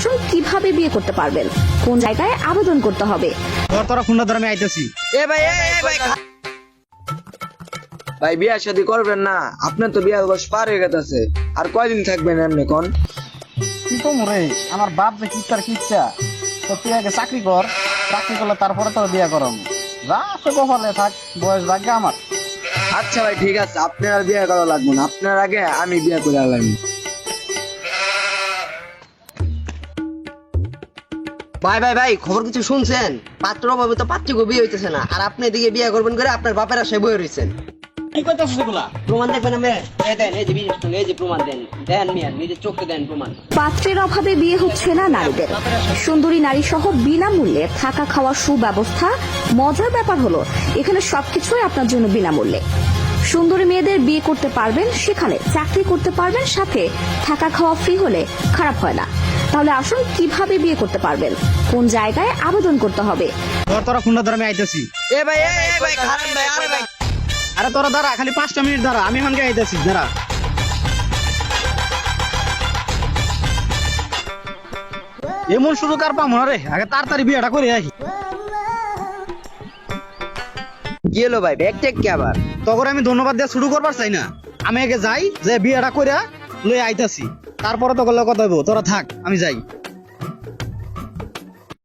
আসুন কিভাবে বিয়ে করতে পারবেন, কোন জায়গায় আবেদন করতে হবে। তোরা ফোনটা ধরে আমি আইতেছি। ভাই বিয়া শাদী করবেন না? আপনার তো বিয়ার বয়স পার হয়ে গেছে, আর কয়দিন থাকবেন এমনি কোন? কি কম রে, আমার বাপ যে কিচ্ছার কিচ্ছা, তো তুই আগে চাকরি কর, চাকরি করলে তারপরে তোর বিয়ে করম। যা সে কপালে থাক, বয়স লাগবে আমার। আচ্ছা ভাই ঠিক আছে, আপনার আর বিয়ে করা লাগবে না, আপনার আগে আমি বিয়ে করে আলাম। ভাই ভাই ভাই, খবর কিছু শুনছেন? পাত্র বাবু তো পাত্রী বিয়ে হইতেছে না, আর আপনি এদিকে বিয়ে করবেন করে আপনার বাপের আশায় বয়ে রয়েছেন। কি করতেছিস এগুলা? প্রমাণ দেখবেন আমি দেন, এই যে বিশেষ করে এই যে প্রমাণ দেন, দেন মিয়া নিজের চোখে দেন প্রমাণ। পাত্রের অভাবে বিয়ে হচ্ছে না নারীদের। সুন্দরী নারী সহ বিনামূল্যে থাকা খাওয়ার সুব্যবস্থা। মজার ব্যাপার হলো এখানে সবকিছুই আপনার জন্য বিনামূল্যে। সুন্দরী মেয়েদের বিয়ে করতে পারবেন, সেখানে চাকরি করতে পারবেন, সাথে থাকা খাওয়া ফ্রি হলে খারাপ হয় না। তাহলে আসুন কিভাবে বিয়ে করতে পারবেন, কোন জায়গায় আবেদন করতে হবে। তোরা ফোনটা ধরে আমি আইতেছি। এ ভাই খারাপ ভাই, আরে ভাই আরে তোরা দাঁড়া, খালি 5টা মিনিট দাঁড়া, আমি এখানকে আইতেছি, দাঁড়া। এমন সুযোগ আর পাবো না রে, আগে তাড়াতাড়ি বিয়েটা করে আসি। কি হলো ভাই, ব্যাগ টেক কি আবার? তখন আমি ধন্যবাদ দিয়ে শুরু করবার চাই না, আমি আগে যাই, যে বিয়েটা করে লই আইতাছি, তারপরে তো কথা হইব। তোরা থাক, আমি যাই।